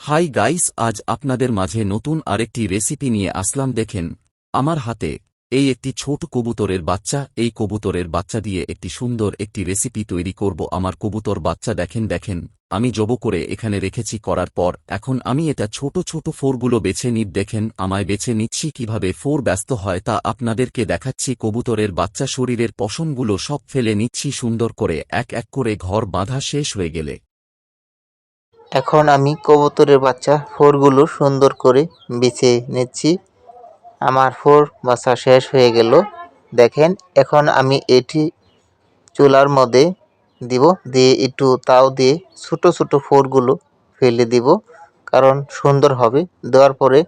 Hi guys, আজ আপনাদের মাঝে নতুন আরেকটি রেসিপি নিয়ে আসলাম। দেখেন আমার হাতে এই একটি ছোট কবুতরের বাচ্চা। এই কবুতরের বাচ্চা দিয়ে একটি সুন্দর একটি রেসিপি তৈরি করব। আমার কবুতর বাচ্চা দেখেন আমি জব করে এখানে রেখেছি। করার পর এখন আমি এটা ছোট ছোট ফোরগুলো বেছে দেখেন আমায় বেছে নিচ্ছি। কিভাবে ফোর ব্যস্ত হয় তা আপনাদেরকে দেখাচ্ছি। কবুতরের বাচ্চা শরীরের পশমগুলো সব ফেলে নিচ্ছি সুন্দর করে। এক এক করে ঘর বাঁধা শেষ হয়ে গেলে এখন আমি কবুতরের বাচ্চা ফোরগুলো সুন্দর করে বিছে নিচ্ছি। আমার ফোর বাছা শেষ হয়ে গেল। দেখেন এখন আমি এটি চুলার মধ্যে দিব, দিয়ে একটু তাও দিয়ে ছোট ছোট ফোরগুলো ফেলে দিব, কারণ সুন্দর হবে। দেওয়ার পরে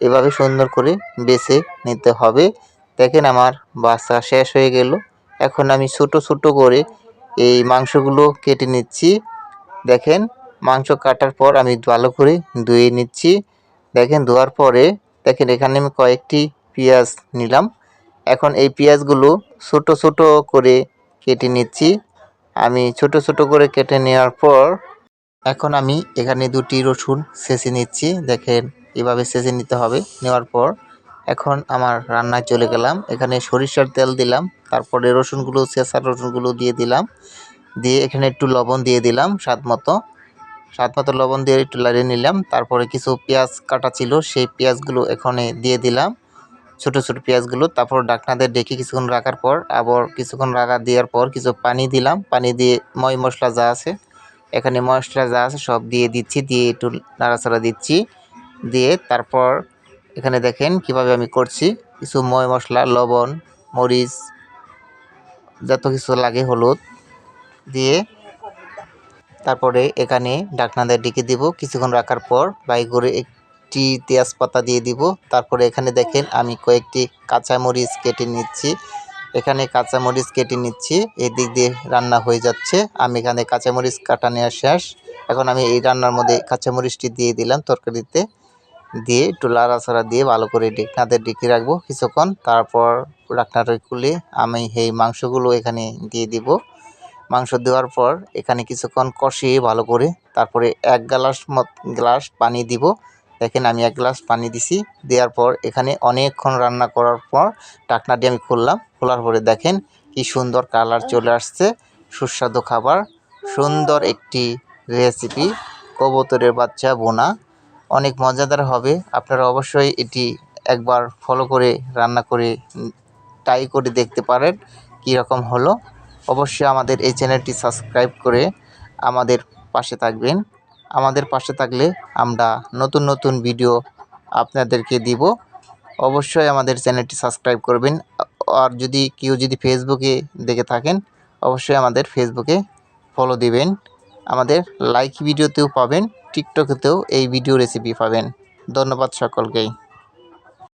এভাবে সুন্দর করে বেছে নিতে হবে। দেখেন আমার বাছা শেষ হয়ে গেল। এখন আমি ছোট ছোট করে এই মাংসগুলো কেটে নিচ্ছি। দেখেন মাংস কাটার পর আমি ভালো করে ধুয়ে নিচ্ছি। দেখেন ধোয়ার পরে দেখেন এখানে আমি কয়েকটি পেঁয়াজ নিলাম। এখন এই পেঁয়াজগুলো ছোট ছোট করে কেটে নিচ্ছি। আমি ছোট ছোট করে কেটে নেওয়ার পর এখন আমি এখানে দুটি রসুন ছেঁচে নিচ্ছি। দেখেন এভাবে ছেঁচে নিতে হবে। নেওয়ার পর এখন আমার রান্নায় চলে গেলাম। এখানে সরিষার তেল দিলাম, তারপরে রসুনগুলো ছেঁচা রসুনগুলো দিয়ে দিলাম, দিয়ে এখানে একটু লবণ দিয়ে দিলাম স্বাদ মতো লবণ দিয়ে একটু লাড়িয়ে নিলাম। তারপরে কিছু পেঁয়াজ কাটা ছিল, সেই পেঁয়াজগুলো এখানে দিয়ে দিলাম, ছোট ছোট পেঁয়াজগুলো। তারপর ঢাকনা দিয়ে ঢেকে কিছুক্ষণ রাখার পর আবার কিছুক্ষণ রাখা দেওয়ার পর কিছু পানি দিলাম। পানি দিয়ে মশলা যা আছে এখানে মশলা যা আছে সব দিয়ে দিচ্ছি, দিয়ে একটু নাড়াচাড়া দিচ্ছি। দিয়ে তারপর এখানে দেখেন কিভাবে আমি করছি। কিছু মশলা, লবণ, মরিচ, যত কিছু লাগে, হলুদ দিয়ে তারপরে এখানে ঢাকনা দিয়ে ঢেকে দিব। কিছুক্ষণ রাখার পর বাই করে একটি তেজপাতা দিয়ে দিব। তারপরে এখানে দেখেন আমি কয়েকটি কাঁচামরিচ কেটে নিচ্ছি। এখানে কাঁচামরিচ কেটে নিচ্ছি, এদিক দিয়ে রান্না হয়ে যাচ্ছে। আমি এখানে কাঁচামরিচ কাটা নেওয়া শেষ। এখন আমি এই রান্নার মধ্যে কাঁচামরিচটি দিয়ে দিলাম তরকারিতে, দিয়ে একটু লাড়াচাড়া দিয়ে ভালো করে ঢাকনাতে ঢেকে রাখবো কিছুক্ষণ। তারপর ঢাকনাটা খুলে আমি এই মাংসগুলো এখানে দিয়ে দিব। মাংস দেওয়ার পর এখানে কিছুক্ষণ কষিয়ে ভালো করে তারপরে এক গ্লাস পানি দিব। দেখেন আমি এক গ্লাস পানি দিছি। দেওয়ার পর এখানে অনেকক্ষণ রান্না করার পর ঢাকনাটি আমি খুললাম। খোলার পরে দেখেন কি সুন্দর কালার চলে আসছে। সুস্বাদু খাবার, সুন্দর একটি রেসিপি, কবুতরের বাচ্চা বোনা, অনেক মজাদার হবে। আপনারা অবশ্যই এটি একবার ফলো করে রান্না করে ট্রাই করে দেখতে পারেন কীরকম হলো। অবশ্যই আমাদের এই চ্যানেলটি সাবস্ক্রাইব করে আমাদের পাশে থাকবেন। আমাদের পাশে থাকলে আমরা নতুন নতুন ভিডিও আপনাদেরকে দিব। অবশ্যই আমাদের চ্যানেলটি সাবস্ক্রাইব করবেন। আর যদি কেউ ফেসবুকে দেখে থাকেন, অবশ্যই আমাদের ফেসবুকে ফলো দিবেন। আমাদের লাইক ভিডিওতেও পাবেন, টিকটকেতেও এই ভিডিও রেসিপি পাবেন। ধন্যবাদ সকলকেই।